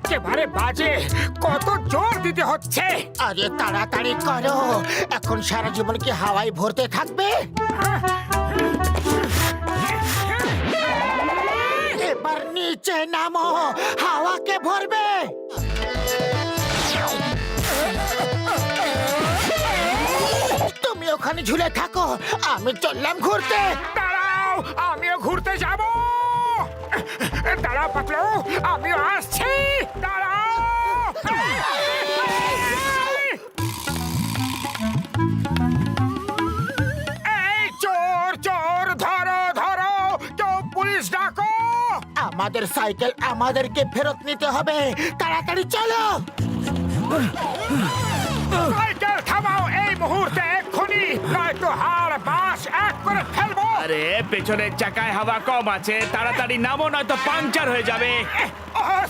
একেবারে বাজে, কত জোর দিতে হচ্ছে। আরে তাড়াতাড়ি করো, এখন সারা জীবন কি হাওয়ায় ভরতে থাকবে? এবার নিচে নামো, হাওয়াকে ভরবে। তুমি ওখানে ঝুলে থাকো, আমি চললাম ঘুরতে। দাঁড়াও, আমিও ঘুরতে যাব। দাঁড়াও পাতলু, আমিও আসছি। দাঁড়াও। এই চোর চোর, ধরো ধরো, কেউ পুলিশ ডাকো। আমাদের সাইকেল আমাদেরকে ফেরত নিতে হবে, তাড়াতাড়ি চলো। সাইকেল থামাও এই মুহূর্তে, এক্ষুনি, নয়তো হাড় বাস এক করে ফেলবো। আরে পেছনের চাকায় হাওয়া কম আছে, তাড়াতাড়ি নামো নয়তো পাংচার হয়ে যাবে।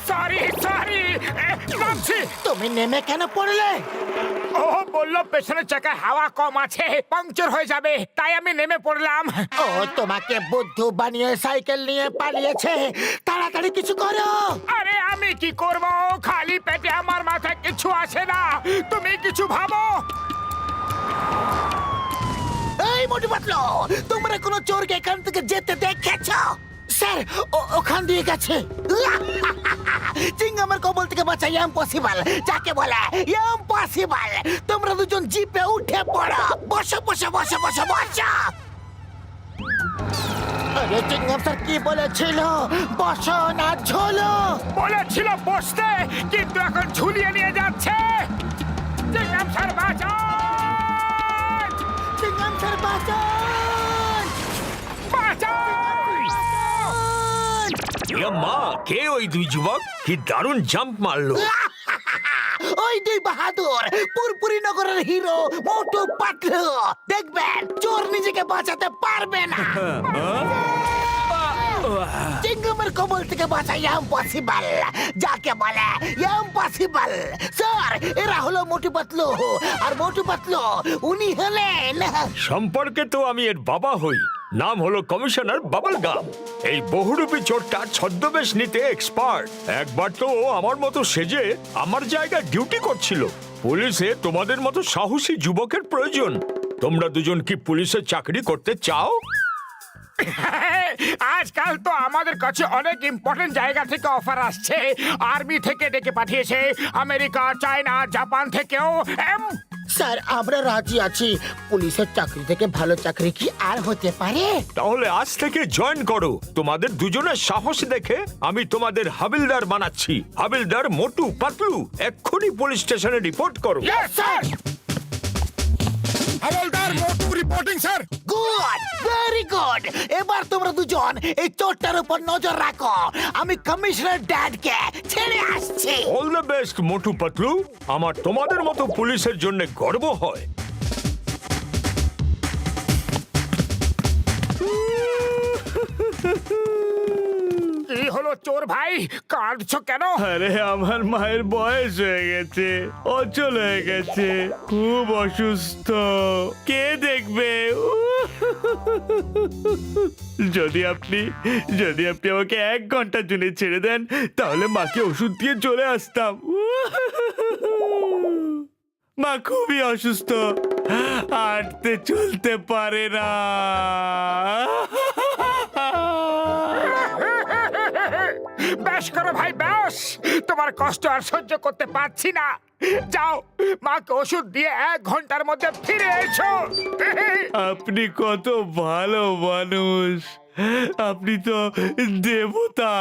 সরি সরি, নামছি। তুমি নেমে কেন পড়লে? ও বললো পেছনের চাকায় হাওয়া কম আছে, পাংচার হয়ে যাবে, তাই আমি নেমে পড়লাম। ও তোমাকে বুদ্ধু বানিয়ে সাইকেল নিয়ে পালিয়েছে, তাড়াতাড়ি কিছু করো। আরে আমি কি করব, খালি পেটে আমার মাথায় কিছু আসে না, তুমি কিছু ভাবো। এই মোটু পাতলু, তোমরা কোনো চোরকে এখান থেকে যেতে দেখেছ? স্যার, ওখান দিয়ে গেছে। চিংগামের কবল থেকে বাঁচা ইম্পসিবল, যাকে বলে ইম্পসিবল। তোমরা দুজন জিপে উঠে পড়ো, বসো বসো বসো বসো বসো। আরে চিংগাম স্যার কি বলেছিল, বসো না ঝোলো? বলেছিল বসতে, কিন্তু এখন ঝুলিয়ে নিয়ে যাচ্ছে। চিংগাম স্যার বাঁচান! চিংগাম স্যার বাঁচান! বাঁচান! মা, কে ওই দুই যুবক? কি দারুণ জাম্প মারলো। ওই দুই বাহাদুর পুরপুরি নগরের হিরো মোটু পাতলু। দেখবেন চোর নিজেকে বাঁচাতে পারবে না। চিংগামের কবল থেকে বাঁচা ইম্পসিবল, যাকে বলে ইম্পসিবল। স্যার, এরা হলো মোটু পাতলু, আর মোটু পাতলু উনি হলেন। সম্পর্কে তো আমি এর বাবা হই, নাম হলো কমিশনার বাবল গাম। এই বহুরূপী চোরটা ছদ্মবেশ নিতে এক্সপার্ট। একবার তো ও আমার মতো সেজে আমার জায়গায় ডিউটি করছিল। পুলিশে তোমাদের মতো সাহসী যুবকের প্রয়োজন। তোমরা দুজন কি পুলিশে চাকরি করতে চাও? আজকাল তো আমাদের কাছে অনেক ইম্পর্টেন্ট জায়গা থেকে অফার আসছে। আর্মি থেকে ডেকে পাঠিয়েছে, আমেরিকা, চায়না, জাপান থেকেও। স্যার, আমরা রাজি আছি। পুলিশের চাকরি থেকে ভালো চাকরি কি আর হতে পারে? তাহলে আজ থেকে জয়েন করো। তোমাদের দুজনের সাহস দেখে আমি তোমাদের হাবিলদার বানাচ্ছি। হাবিলদার মোটু পাতলু, এক্ষুনি পুলিশ স্টেশনে রিপোর্ট করো। Yes sir. হাওলদার Motu reporting sir. Good, very good. এবার তোমরা দুজন এই চোরটার উপর নজর রাখো, আমি কমিশনার ড্যাডকে ছেড়ে আসছি। All the best Motu Patlu. আমার তোমাদের মতো পুলিশের জন্য গর্ব হয়। কি হলো চোর ভাই, কাঁদছো কেন? আরে আমার মায়ের বয়স হয়ে গেছে, অচল হয়ে গেছে, খুব অসুস্থ, কে দেখবে? যদি আপনি আমাকে 1 ঘন্টার জন্য ছেড়ে দেন, তাহলে মাকে ওষুধ দিয়ে চলে আসতাম। মা খুবই অসুস্থ, হাঁটতে চলতে পারে না। বেশ করো ভাই, বেশ। তোমার কষ্ট আর সহ্য করতে পারছি না। যাও, মাকে ওষুধ দিয়ে 1 ঘন্টার মধ্যে ফিরে এসো। আপনি কত ভালো মানুষ, আপনি তো দেবতা।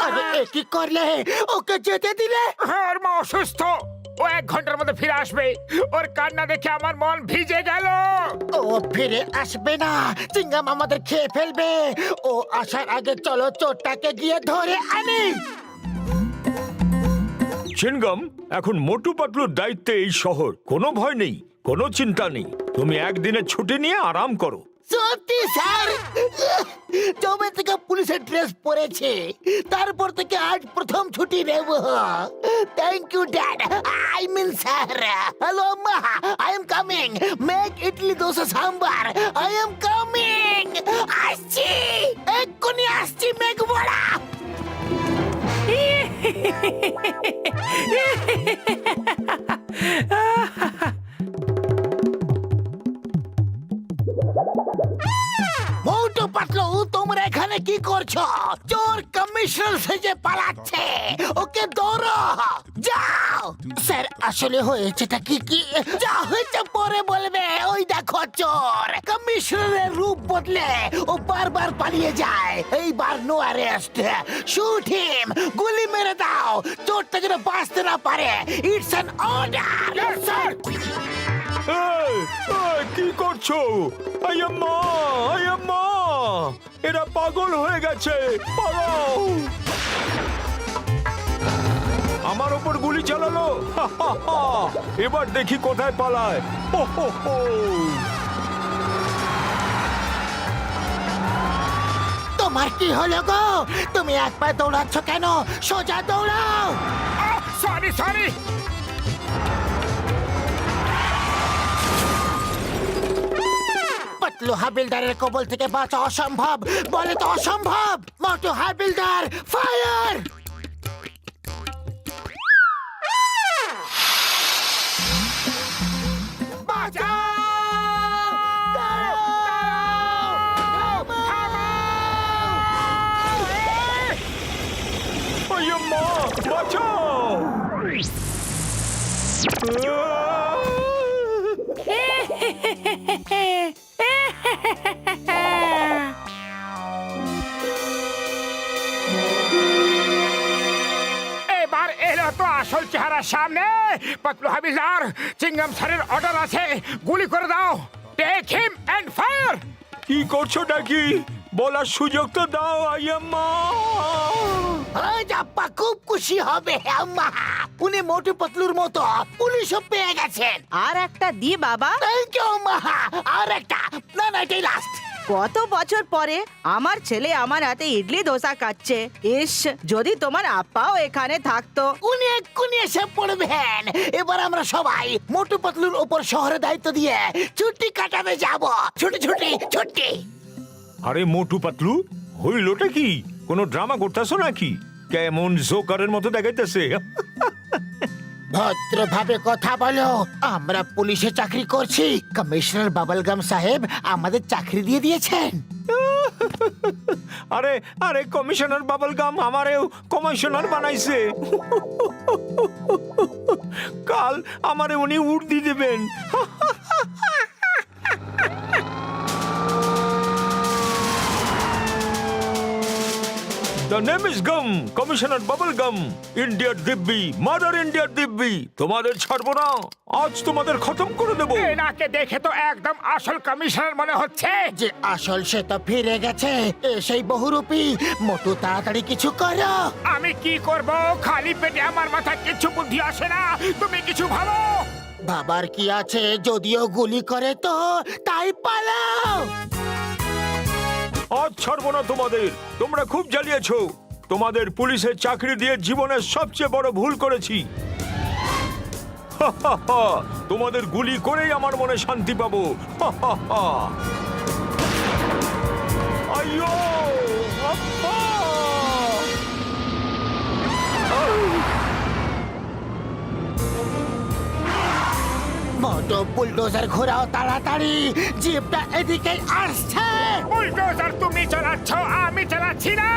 আরে এ কি করলে, ওকে যেতে দিলে? ওর মা অসুস্থ, ও 1 ঘন্টার মধ্যে ফিরে আসবে। ওর কান্না দেখে আমার মন ভিজে গেল। ও ফিরে আসবে না, চিংগাম আমাদের খেয়ে ফেলবে। ও আসার আগে চলো চোরটাকে গিয়ে ধরে আনি। চিনগম, এখন মোটু পাতলুর দায়িত্বে এই শহর। কোনো ভয় নেই, কোনো চিন্তা নেই। তুমি একদিনের ছুটি নিয়ে আরাম করো। সত্যি স্যার, জবে থেকে পুলিশের ড্রেস পরেছে, তারপর থেকে আজ প্রথম ছুটি নেব। Thank you dad, I mean sir. Hello মা, I am coming. Make idli dosa sambar, I am coming. আসছি, এক্ষুনি আসছি মেঘবড়া। মোটু পাতলু, তোমরা এখানে কি করছো? চোর কমিশনার সেজে পালাচ্ছে, ওকে ধরো। যাও। স্যার, আসলে হয়েছেটা কি? যা হয়েছে পরে বলবে। ওই দেখো চোর কমিশনারের রূপ বদলে ও বারবার পালিয়ে যায়। এইবার নো অ্যারেস্ট, শুট হিম, গুলি মেরে দাও, চোরটা যেন বাঁচতে না পারে। It's an order. স্যার, এই, এই, কি করছো? আয়াম্মা, আয়াম্মা, এরা পাগল হয়ে গেছে। পালাও! আমার ওপর গুলি চালালো। হা, হা, হা। এবার দেখি কোথায় পালায়। হো, হো, হো। তোমার কি হলো গো? তুমি এক পায়ে দৌড়াচ্ছ কেন? সোজা দৌড়াও। Sorry sorry. পাতলু হাবিলদারের কবল থেকে বাঁচা অসম্ভব। বলে তো অসম্ভব। মোটু হাবিলদার, ফায়ার! আয়াম্মা, বাঁচাও! এবার এলো তো আসল চেহারা সামনে। পাতলু হাবিলদার, চিংগাম স্যারের অর্ডার আছে, গুলি করে দাও। Take him and fire. কি করছো নাকি? বলার সুযোগ তো দাও আয়াম্মা। আজ আপ্পা খুব খুশি হবে। আম্মা, উনি মোটু পাতলুর মতো পুলিশও পেয়ে গেছেন। আর একটা দি বাবা। থ্যাংক ইউ মা। আর একটা, না না, এটাই লাস্ট। কত বছর পরে আমার ছেলে আমার হাতে ইডলি দোসা খাচ্ছে। ইস, যদি তোমার আপ্পাও এখানে থাকতো। উনি এক্ষুনি এসে পড়বেন। এবার আমরা সবাই মোটু পাতলুর উপর শহরে দায়িত্ব দিয়ে ছুটি কাটাতে যাব। ছুটি ছুটি ছুটি। আরে মোটু পাতলু, হইলোটা কি? কোনো ড্রামা করতেছো নাকি? কেমন জোকারের মতো দেখাইতেছে। ভদ্রভাবে কথা বলো। আমরা পুলিশে চাকরি করছি। কমিশনার বাবলগাম সাহেব আমাদের চাকরি দিয়ে দিয়েছেন। আরে আরে, কমিশনার বাবলগাম আমারেও কমিশনার বানাইছে। কাল আমারে উনি উর্দি দেবেন। The name is Gum, Commissioner Bubblegum, ইন্ডিয়ার দিব্যি, মাদার ইন্ডিয়ার দিব্যি। তোমাদের ছাড়বো না, আজ তোমাদের খতম করে দেবো। এনাকে দেখে তো একদম আসল কমিশনার মনে হচ্ছে। যে আসল সে তো ফিরে গেছে। সেই বহুরূপী। মোটু, তাড়াতাড়ি কিছু করো। আমি কি করব? খালি পেটে আমার মাথায় কিছু বুদ্ধি আসে না। তুমি কিছু ভালো। বাবার কি আছে? যদিও গুলি করে তো তাই পালাও। আজ ছাড়বো না তোমাদের। তোমরা খুব জ্বালিয়েছো। তোমাদের পুলিশের চাকরি দিয়ে জীবনের সবচেয়ে বড় ভুল করেছি। তোমাদের গুলি করেই আমার মনে শান্তি পাবো। আইয়ো, আব্বা! মোটু, বুলডোজার ঘোরাও তাড়াতাড়ি। জিপটা এদিকে আসছে। বুলডোজার তুমি চালাচ্ছ, আমি চালাচ্ছি না।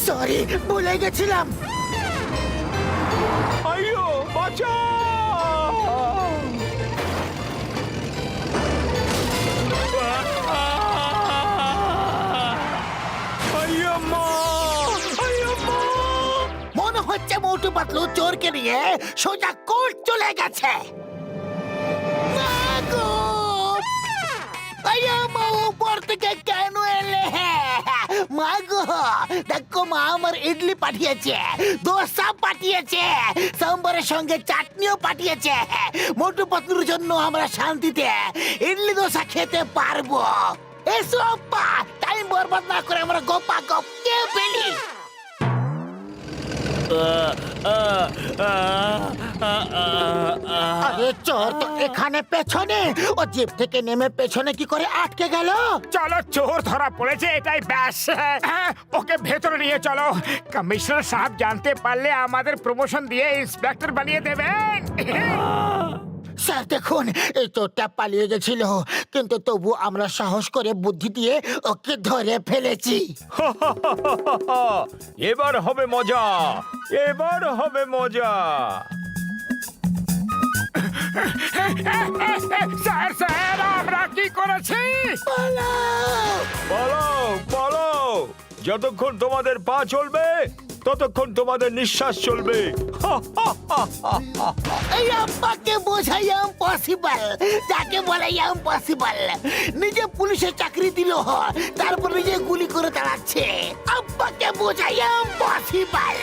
সরি, ভুলে গেছিলাম। আইয়ো, বাঁচাও! আইয়াম্মা! আইয়াম্মা! মনে হচ্ছে মোটু পাতলু চোরকে নিয়ে সোজা কোর্ট চলে গেছে। মাগো! আয়াম্মা, উপর থেকে কেন এলে? মাগো, দেখো মা আমার ইডলি পাঠিয়েছে, দোসা পাঠিয়েছে, সাম্বারের সঙ্গে চাটনিও পাঠিয়েছে। মোটু পাতলুর জন্য আমরা শান্তিতে ইডলি দোসা খেতে পারবো। এসো আপ্পা, টাইম বরবাদ না করে আমরা গোপা গপ খেয়ে ফেলি। আরে চোর তো এখানে পেছনে, ও জিপ থেকে নেমে পেছনে কি করে আটকে গেল? চলো, চোর ধরা পড়েছে, এটাই ব্যাস। হ্যাঁ, ওকে ভেতরে নিয়ে চলো। কমিশনার সাহেব জানতে পারলে আমাদের প্রমোশন দিয়ে ইন্সপেক্টর বানিয়ে দেবেন। স্যার দেখুন, এই চোরটা পালিয়ে গেছিল, কিন্তু তবু আমরা সাহস করে বুদ্ধি দিয়ে ওকে ধরে ফেলেছি। এবার হবে মজা, এবার হবে মজা। স্যার স্যার, আমরা কি করেছি? বলো বলো, যতক্ষণ তোমাদের পা চলবে ততক্ষণ তোমাদের নিঃশ্বাস চলবে। এই আব্বাকে বোঝাই ইম্পসিবল, যাকে বলে ইম্পসিবল। নিজে পুলিশের চাকরি দিল, তারপর নিজে গুলি করে দাঁড়াচ্ছে। আব্বাকে বোঝাই ইম্পসিবল।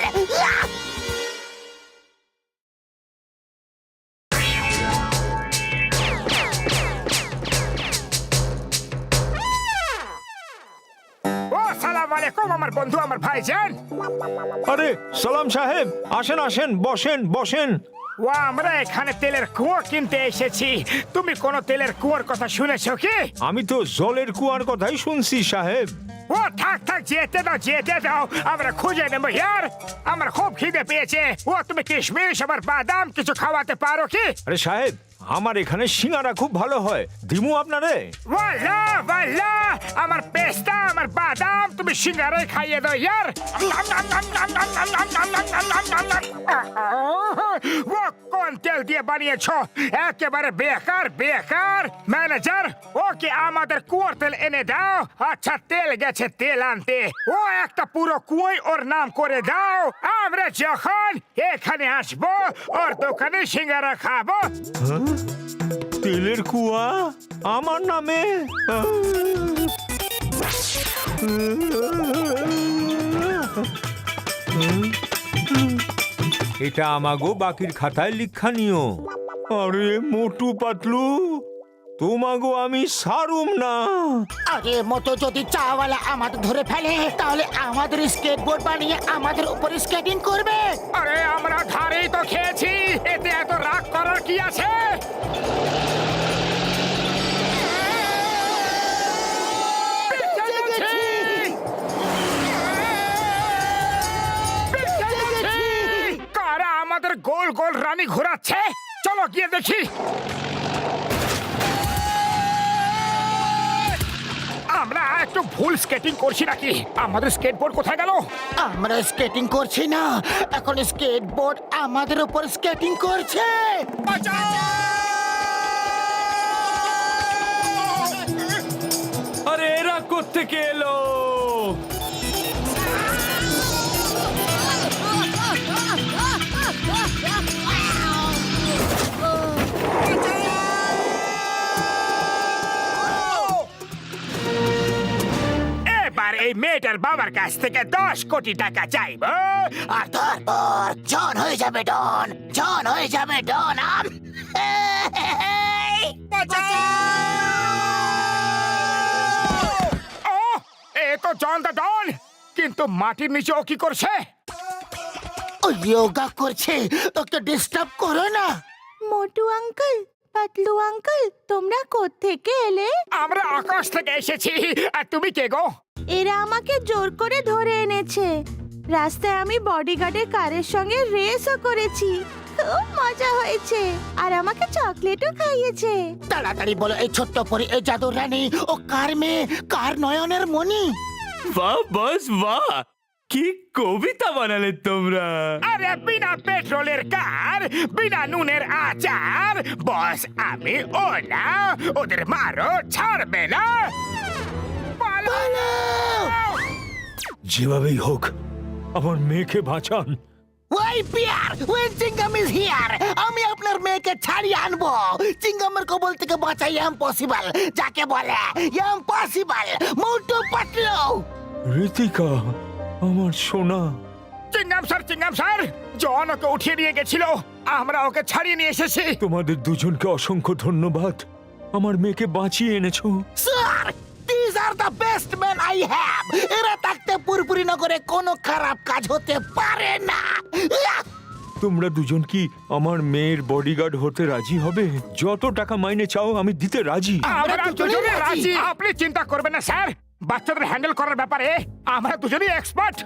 ও সালাম আলাইকুম আমার বন্ধু, আমার ভাইজান। আরে সালাম সাহেব, আসেন আসেন, বসেন বসেন। ও, আমরা এখানে তেলের কুয়ো কিনতে এসেছি। তুমি কোন তেলের কুয়োর কথা শুনেছো কি? আমি তো জলের কুয়ার কথাই শুনছি সাহেব। ও থাক থাক, যেতে দাও যেতে দাও, আমরা খুঁজে নেবো ইয়ার। আমার খুব খিদে পেয়েছে। ও তুমি কিশমিশ আবার বাদাম কিছু খাওয়াতে পারো কি? আরে সাহেব, আমার এখানে সিঙ্গারা খুব ভালো হয়, দিমু আপনারে। ওয়াল্লা ওয়াল্লা, আমার পেস্তা আমার বাদাম তুমি সিঙ্গারে খাইয়ে দাও ইয়ার। ও কোন তেল দিয়ে বানিয়েছো? একেবারে বেকার বেকার। ম্যানেজার, ওকে আমাদের কুয়োর তেল এনে দাও। আচ্ছা, তেল গেছে তেল আনতে। ও একটা পুরো কুয়োই ওর নাম করে দাও। আমরা যখন এখানে আসবো ওর দোকানে সিঙ্গারা খাবো। তেলের কুয়া আমার নামে? এটা আমাগো বাকির খাতায় লিখা নিও। আরে মোটু পাতলু, তোমাগো আমি সারুম না। আরে মতো যদি চাওয়ালা আমাদের ধরে ফেলে, তাহলে আমাদের স্কেটবোর্ড বানিয়ে আমাদের উপর স্কেটিং করবে। আরে আমরা ধারেই তো খেয়েছি, এতে এত রাগ করার কি আছে? কারা আমাদের গোল গোল রানী ঘোরাচ্ছে? চলো গিয়ে দেখি। আমরা একটু ভুল স্কেটিং করছি নাকি? আমাদের স্কেটবোর্ড কোথায় গেল? আমরা স্কেটিং করছি না, এখন স্কেটবোর্ড আমাদের উপর স্কেটিং করছে। আরে এরা কোত্থেকে এলো? এবার এই মেয়েটার বাবার কাছ থেকে 10 কোটি টাকা চাইবো। আর তারপর জন হয়ে যাবে ডন, জন হয়ে যাবে ডন। ও, এ তো জন দা ডন, কিন্তু মাটির নিচে ও কি করছে? ও যোগা করছে, ওকে ডিস্টার্ব করো না। মোটু আঙ্কেল, পাতলু আঙ্কেল, তোমরা কোত্থেকে এলে? আমরা আকাশ থেকে এসেছি। আর তুমি কে গো? এরা আমাকে জোর করে ধরে এনেছে। রাস্তায় আমি বডিগার্ডের কারের সঙ্গে রেসও করেছি, খুব মজা হয়েছে। আর আমাকে চকলেটও খাইয়েছে। তাড়াতাড়ি বলো, এই ছোট্ট পরি, এই জাদুর রানী, ও কার মেয়ে, কার নয়নের মণি? বাহ বস বাহ, কি কবিতা বানালে তোমরা। আরে বিনা পেট্রোলের কার, বিনা নুনের আচার। বস আমি ও না, ওদের মারো, ছাড়বে না। পালাও! যেভাবেই হোক আমার মেয়েকে বাঁচান। ওই পিয়ার, ওই চিঙ্গাম ইজ হিয়ার। আমি আপনার মেয়েকে ছাড়িয়ে আনবো। চিঙ্গামের কবল থেকে বাঁচাই ইম্পসিবল, যাকে বলে ইম্পসিবল। মোটু পাতলু। ঋতিকা, আমার সোনা। চিংগাম স্যার, জন ওকে উঠিয়ে নিয়ে গেছিল, আমরা ওকে ছাড়িয়ে নিয়ে এসেছি। তোমাদের দুজনকে অসংখ্য ধন্যবাদ, আমার মেয়েকে বাঁচিয়ে এনেছো। Sir, these are the best men I have. এরা থাকতে পুরপুরি নগরে কোনো খারাপ কাজ হতে পারে না। তোমরা দুজন কি আমার মেয়ের বডিগার্ড হতে রাজি হবে? যত টাকা মাইনে চাও আমি দিতে রাজি। আমরা দুজনেই দুজনে রাজি। রাজি। আপনি চিন্তা করবেন না স্যার, বাচ্চাদের হ্যান্ডেল করার ব্যাপারে আমরা দুজনেই expert.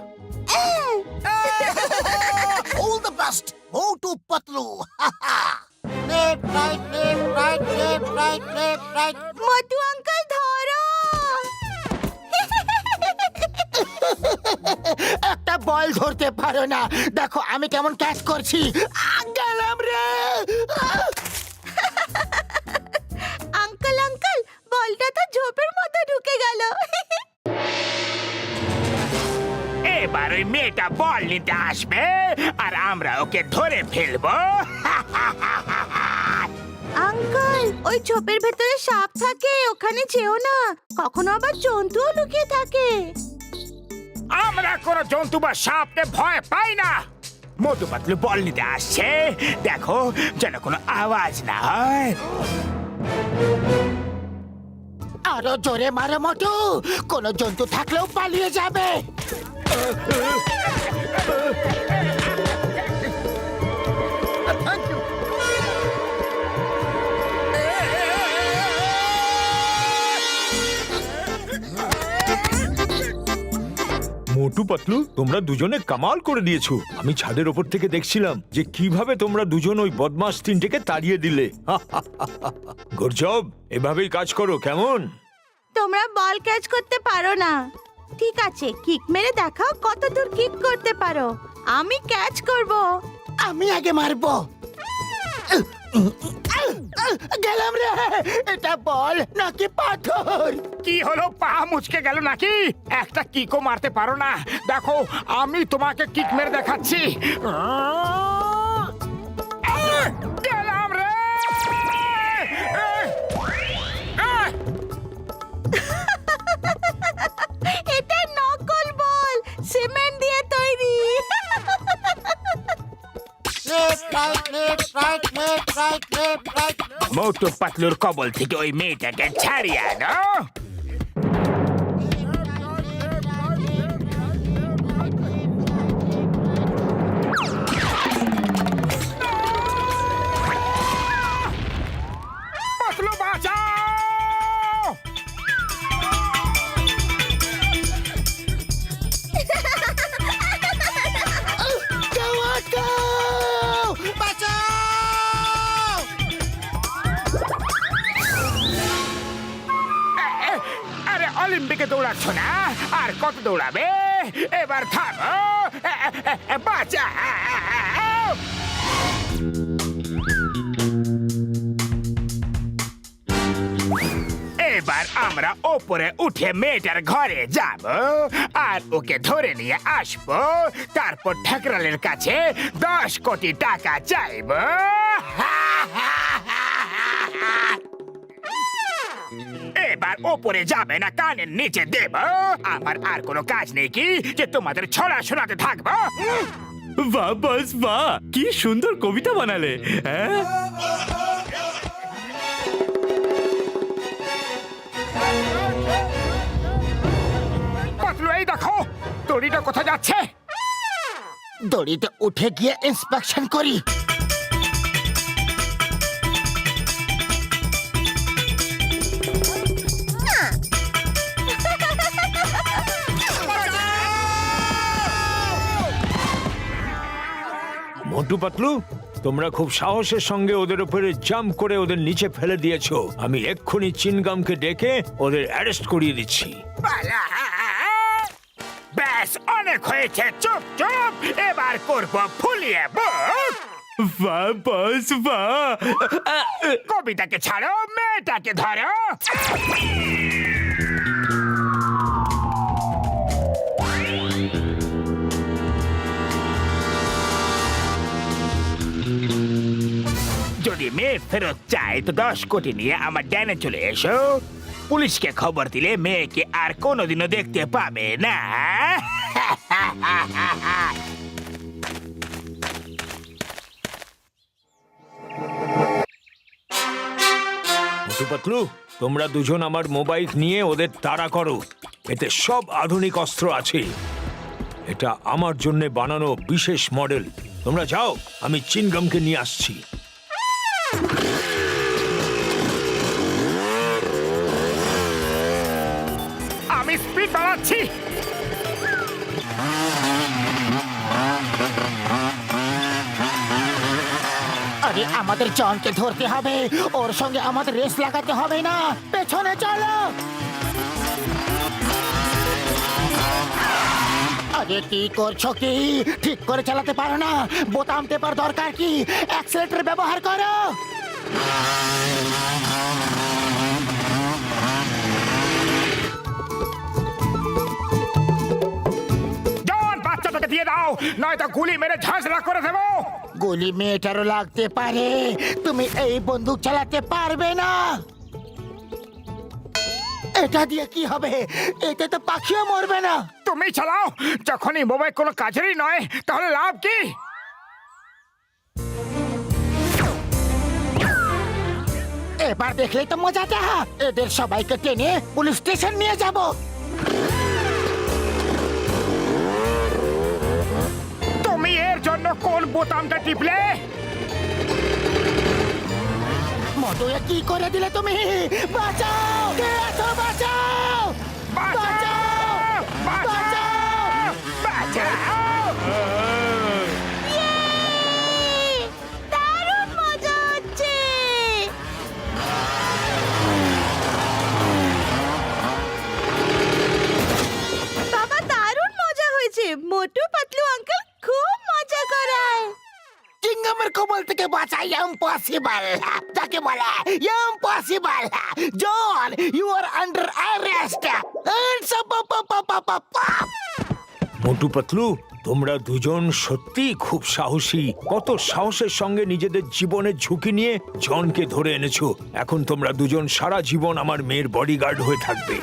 All the best. Motu Patlu. Left, right, left, right, left, right, left, right. Motu uncle ধরো। একটা বল ধরতে পারো না, দেখো আমি কেমন ক্যাচ করছি। গেলাম রে। আঙ্কেল আঙ্কেল, বলটা তো ঝোপের মধ্যে ঢুকে গেল। এবার ওই মেয়েটা বল নিতে আসবে আর আমরা ওকে ধরে ফেলবো। আঙ্কেল, ওই ঝোপের ভেতরে সাপ থাকে, ওখানে যেও না। কখনো আবার জন্তুও লুকিয়ে থাকে। আমরা কোনো জন্তু বা সাপকে ভয় পাই না। মোটু পাতলু বল নিতে আসছে, দেখো যেন কোনো আওয়াজ না হয়। আরো জোরে মারো মোটু, কোনো জন্তু থাকলেও পালিয়ে যাবে। মোটু পাতলু, তোমরা দুজনে কামাল করে দিয়েছো। আমি ছাদের ওপর থেকে দেখছিলাম যে কিভাবে তোমরা দুজন ওই বদমাস তিনটেকে তাড়িয়ে দিলে। গুড জব, এভাবেই কাজ করো কেমন? তোমরা বল ক্যাচ করতে পারো না। ঠিক আছে, কিক মেরে দেখাও কত দূর কিক করতে পারো। আমি ক্যাচ করব। আমি আগে মারবো। গেলাম রে। এটা বল নাকি পাথর? কি হলো, পা মুচকে গেল নাকি? একটা কিকও মারতে পারো না? দেখো আমি তোমাকে কিক মেরে দেখাচ্ছি। গেলাম রে। এটা নকল বল, সিমেন্ট দিয়ে তৈরি। Left, right, left, right, left, right, left, right. মোটু পাতলুর কবল থেকে ওই মেয়েটাকে ছাড়িয়ে আনো। পাতলু বাঁচাও! কেউ আটকাও! বাঁচাও! আরে অলিম্পিকে দৌড়াচ্ছ না, আর কত দৌড়াবে? এবার থামো, বাঁচাও! এবার আমরা ওপরে উঠে মেয়েটার ঘরে যাব আর ওকে ধরে নিয়ে আসবো। তারপর ঠাকরালের কাছে 10 কোটি টাকা চাইবো। এবার ওপরে যাবে না, কানের নিচে দেব। আমার আর কোনো কাজ নেই কি যে তোমাদের ছড়া শোনাতে থাকবো? বাহ বস বাহ, কি সুন্দর কবিতা বানালে। হ্যাঁ, পাতলু এই দেখো, দড়িটা কোথায় যাচ্ছে? দড়িতে উঠে গিয়ে ইন্সপেকশন করি। মোটু পাতলু, তোমরা খুব সাহসের সঙ্গে ওদের উপরে জাম্প করে ওদের নিচে ফেলে দিয়েছো। আমি এক্ষুনি চিনগামকে ডেকে ওদের অ্যারেস্ট করিয়ে দিচ্ছি। পালা! ব্যাস, অনেক হয়েছে, চুপ চুপ। এবার করবো ফুলিয়ে বুক। বাহ বস বাহ। কবিতাকে ছাড়ো, মেয়েটাকে ধরো। যদি মেয়ে ফেরত চায় তো 10 কোটি নিয়ে আমার ড্যানে চলে এসো। পুলিশকে খবর দিলে মেয়েকে আর কোনোদিনও দেখতে পাবে না। মোটু পাতলু, তোমরা দুজন আমার মোবাইল নিয়ে ওদের তাড়া করো। এতে সব আধুনিক অস্ত্র আছে। এটা আমার জন্য বানানো বিশেষ মডেল। তোমরা যাও, আমি চিনগামকে নিয়ে আসছি। আমি স্পিড বাড়াচ্ছি। আরে আমাদের জনকে ধরতে হবে, ওর সঙ্গে আমাদের রেস লাগাতে হবে না। পেছনে চলো। আরে কি করছো কি? ঠিক করে চালাতে পারো না? বোতাম টেপার দরকার কি? অ্যাক্সিলারেটর ব্যবহার করো। জন, বাচ্চাটাকে দিয়ে দাও, নয়তো গুলি মেরে ঝাঁঝরা করে দেবো। গুলি মেয়েটারও লাগতে পারে, তুমি এই বন্দুক চালাতে পারবে না। এটা দিয়ে কি হবে? এতে তো পাখিও মরবে না। তুমি চালাও, যখনই মোবাইল কোনো কাজেরই নয়, তাহলে লাভ কি? এবার দেখলেই তো মজাটা। এদের সবাইকে টেনে পুলিশ স্টেশন নিয়ে যাব। তুমি এর জন্য কোন বোতামটা টিপলে? মোটু, এ কি করে দিলে তুমি? বাঁচাও! কে আছো? বাঁচাও! বাঁচাও! বাঁচাও! বাঁচাও! দারুণ মজা হচ্ছে। বাবা, দারুণ মজা হয়েছে। মোটু পাতলু আঙ্কেল খুব মজা করায়। চিংগামের কবল থেকে বাঁচা ইম্পসিবল। তাকে বলে impossible. John, you are under arrest. Motu Patlu, তোমরা দুজন সত্যি খুব সাহসী। কত সাহসের সঙ্গে নিজেদের জীবনের ঝুঁকি নিয়ে জনকে ধরে এনেছো। এখন তোমরা দুজন সারা জীবন আমার মেয়ের বডিগার্ড হয়ে থাকবে।